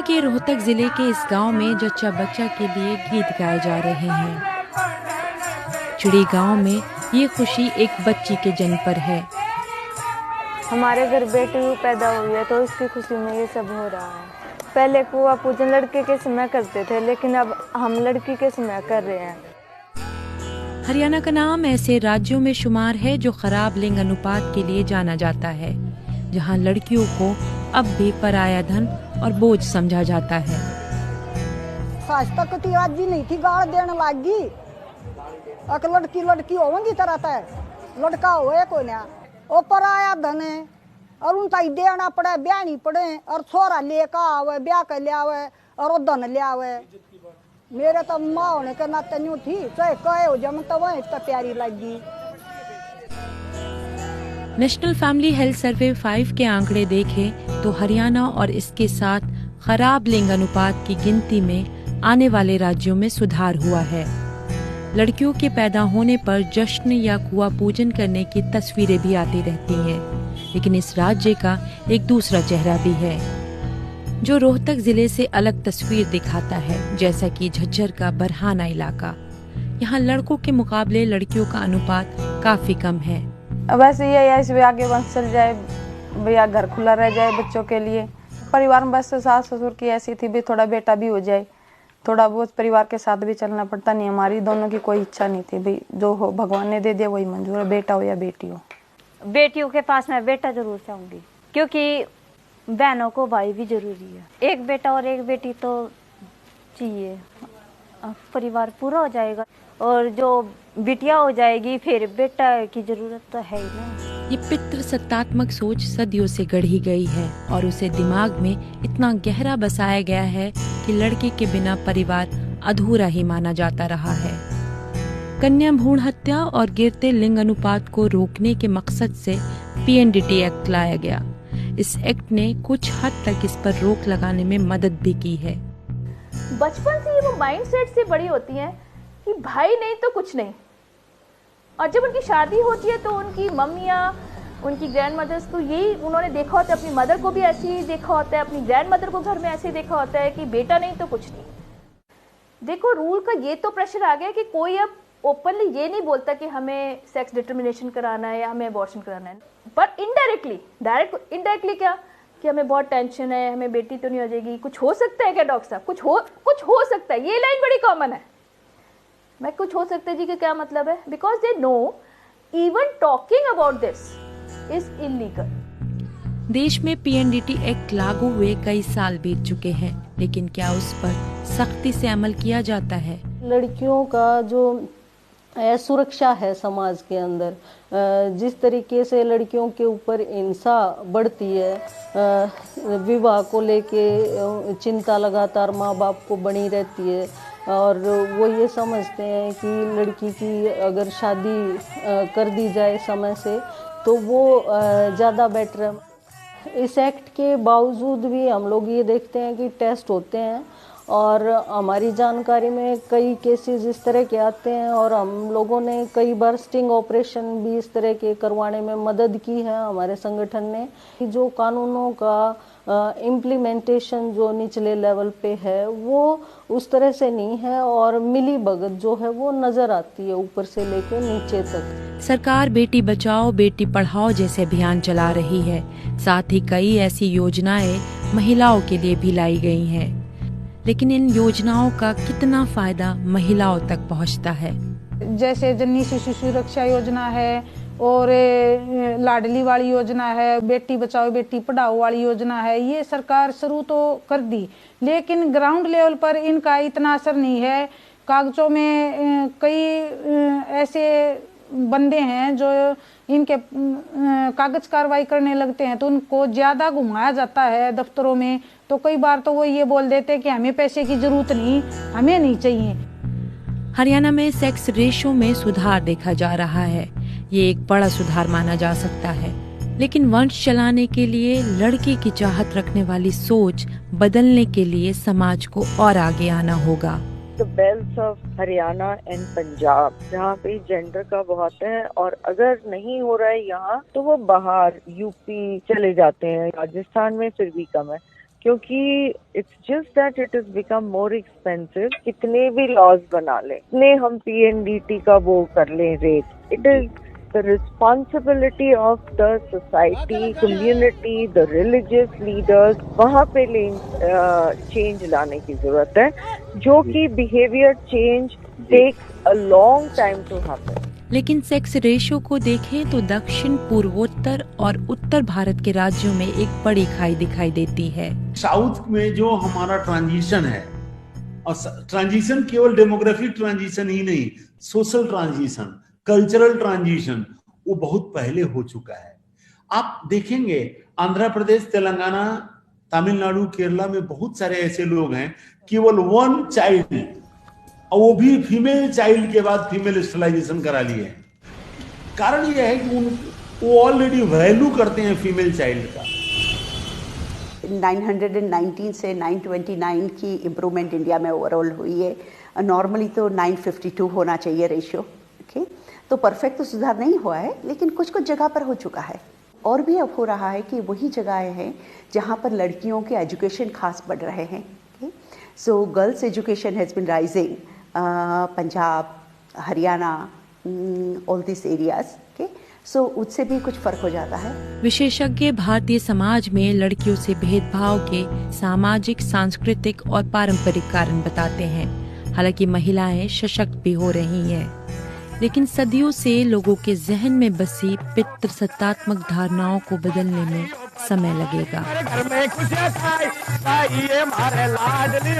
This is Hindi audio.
के रोहतक जिले के इस गांव में जच्चा बच्चा के लिए गीत गाए जा रहे हैं। चिड़ी गांव में ये खुशी एक बच्ची के जन्म पर है। हमारे घर बेटी पैदा हुई है तो इसकी खुशी में ये सब हो रहा है। पहले कुआं पूजन लड़के के समय करते थे, लेकिन अब हम लड़की के समय कर रहे हैं। हरियाणा का नाम ऐसे राज्यों में शुमार है जो खराब लिंग अनुपात के लिए जाना जाता है, जहां लड़कियों को अब भी पराया धन और बोझ समझा जाता है। सास तक तो राजी नहीं थी, गाड़ देने लागी। अक लड़की लड़की होगी तरह तय, लड़का होए कोई ना, ओ पराया धन है और उनका देना पड़े, ब्यानी पड़े और छोरा लेकर आवे, ब्याह कर ले आवे और वो धन ले आवे। मेरे तो माँ होने के नाते न्यू थी, चाहे कहे हो जम तो वही इतना प्यारी लगी। नेशनल फैमिली हेल्थ सर्वे 5 के आंकड़े देखें तो हरियाणा और इसके साथ खराब लिंग अनुपात की गिनती में आने वाले राज्यों में सुधार हुआ है। लड़कियों के पैदा होने पर जश्न या कुआं पूजन करने की तस्वीरें भी आती रहती हैं, लेकिन इस राज्य का एक दूसरा चेहरा भी है जो रोहतक जिले से अलग तस्वीर दिखाता है, जैसा कि झज्जर का बरहाना इलाका। यहाँ लड़कों के मुकाबले लड़कियों का अनुपात काफी कम है। वैसे ये ऐसे आगे वंश चल जाए भैया, घर खुला रह जाए बच्चों के लिए। परिवार में बस सास ससुर की ऐसी थी भी थोड़ा बेटा भी हो जाए, थोड़ा बहुत परिवार के साथ भी चलना पड़ता। नहीं, हमारी दोनों की कोई इच्छा नहीं थी भाई, जो हो भगवान ने दे दिया वही मंजूर है, बेटा हो या बेटी हो। बेटियों के पास मैं बेटा जरूर चाहूंगी, क्योंकि बहनों को भाई भी जरूरी है। एक बेटा और एक बेटी तो चाहिए, परिवार पूरा हो जाएगा। और जो बिटिया हो जाएगी फिर बेटा की जरूरत तो है ही ना। ये पितृ सत्तात्मक सोच सदियों से गढ़ी गई है और उसे दिमाग में इतना गहरा बसाया गया है कि लड़के के बिना परिवार अधूरा ही माना जाता रहा है। कन्या भ्रूण हत्या और गिरते लिंग अनुपात को रोकने के मकसद से PNDT एक्ट लाया गया। इस एक्ट ने कुछ हद तक इस पर रोक लगाने में मदद भी की है। बचपन से वो माइंडसेट से बड़ी होती हैं कि भाई नहीं तो कुछ नहीं, और जब उनकी शादी होती है तो उनकी मम्मियाँ, उनकी ग्रैंड मदर्स को यही उन्होंने देखा होता है, अपनी मदर को भी ऐसे ही देखा होता है, अपनी ग्रैंड मदर को घर में ऐसे ही देखा होता है कि बेटा नहीं तो कुछ नहीं। देखो रूल का ये तो प्रेशर आ गया कि कोई अब ओपनली ये नहीं बोलता कि हमें सेक्स डिटर्मिनेशन कराना है या हमें अबॉर्शन कराना है, पर इनडायरेक्टली क्या कि हमें बहुत टेंशन है, हमें बेटी तो नहीं हो जाएगी, कुछ हो सकता है क्या डॉक्टर साहब, कुछ हो सकता है। ये लाइन बड़ी कॉमन है। मैं कुछ हो सकता है जी का क्या मतलब है? Because they know even talking about this is illegal. देश में PNDT एक्ट लागू हुए कई साल बीत चुके हैं, लेकिन क्या उस पर सख्ती से अमल किया जाता है? लड़कियों का जो सुरक्षा है समाज के अंदर, जिस तरीके से लड़कियों के ऊपर हिंसा बढ़ती है, विवाह को लेके चिंता लगातार माँ बाप को बनी रहती है और वो ये समझते हैं कि लड़की की अगर शादी कर दी जाए समय से तो वो ज़्यादा बेटर है। इस एक्ट के बावजूद भी हम लोग ये देखते हैं कि टेस्ट होते हैं और हमारी जानकारी में कई केसेस इस तरह के आते हैं और हम लोगों ने कई बार स्टिंग ऑपरेशन भी इस तरह के करवाने में मदद की है हमारे संगठन ने। जो कानूनों का इम्प्लीमेंटेशन जो निचले लेवल पे है वो उस तरह से नहीं है और मिली भगत जो है वो नजर आती है ऊपर से लेकर नीचे तक। सरकार बेटी बचाओ बेटी पढ़ाओ जैसे अभियान चला रही है, साथ ही कई ऐसी योजनाएं महिलाओं के लिए भी लाई गई हैं। लेकिन इन योजनाओं का कितना फायदा महिलाओं तक पहुंचता है? जैसे जननी शिशु सुरक्षा योजना है और लाडली वाली योजना है, बेटी बचाओ बेटी पढ़ाओ वाली योजना है, ये सरकार शुरू तो कर दी, लेकिन ग्राउंड लेवल पर इनका इतना असर नहीं है। कागजों में कई ऐसे बंदे हैं जो इनके कागज कार्रवाई करने लगते हैं तो उनको ज्यादा घुमाया जाता है दफ्तरों में, तो कई बार तो वो ये बोल देते हैं कि हमें पैसे की जरूरत नहीं, हमें नहीं चाहिए। हरियाणा में सेक्स रेशो में सुधार देखा जा रहा है, ये एक बड़ा सुधार माना जा सकता है, लेकिन वंश चलाने के लिए लड़की की चाहत रखने वाली सोच बदलने के लिए समाज को और आगे आना होगा। The belt of Haryana and Punjab, जहाँ पे जेंडर का बहुत है और अगर नहीं हो रहा है यहाँ तो वो बाहर यूपी चले जाते हैं, राजस्थान में फिर भी कम है। क्योंकि it's just that it is become more expensive. कितने भी लॉज बना ले, कितने हम PNDT का वो कर ले rate, it is the responsibility of the society, community, the religious leaders, वहाँ पे चेंज लाने की जरूरत है, जो कि behaviour change takes a long time to happen. लेकिन सेक्स रेशो को देखें तो दक्षिण पूर्वोत्तर और उत्तर भारत के राज्यों में एक बड़ी खाई दिखाई देती है। साउथ में जो हमारा ट्रांजिशन है, और ट्रांजिशन केवल डेमोग्राफिक ट्रांजिशन ही नहीं, सोशल ट्रांजिशन, कल्चरल ट्रांजिशन, वो बहुत पहले हो चुका है। आप देखेंगे आंध्र प्रदेश, तेलंगाना, तमिलनाडु, केरला में बहुत सारे ऐसे लोग हैं केवल 1 चाइल्ड, और वो भी फीमेल चाइल्ड के बाद फीमेल स्टरलाइजेशन करा लिए। कारण ये है कि वो ऑलरेडी वैल्यू करते हैं फीमेल चाइल्ड का। 919 से 929 की इम्प्रूवमेंट इंडिया में ओवरऑल हुई है। नॉर्मली तो 952 होना चाहिए रेशियो। ओके, तो परफेक्ट तो सुधार नहीं हुआ है, लेकिन कुछ कुछ जगह पर हो चुका है। और भी अब हो रहा है कि वही जगहें हैं जहाँ पर लड़कियों के एजुकेशन खास बढ़ रहे हैं। So girls education has been rising, Punjab, Haryana, all this areas. Okay, so उससे भी कुछ फर्क हो जाता है। विशेषज्ञ भारतीय समाज में लड़कियों से भेदभाव के सामाजिक, सांस्कृतिक और पारंपरिक कारण बताते हैं। हालांकि महिलाएं सशक्त भी हो रही हैं, लेकिन सदियों से लोगों के जहन में बसी पितृसत्तात्मक धारणाओं को बदलने में समय लगेगा। घर में खुशियां खाए, ये मारे लाडली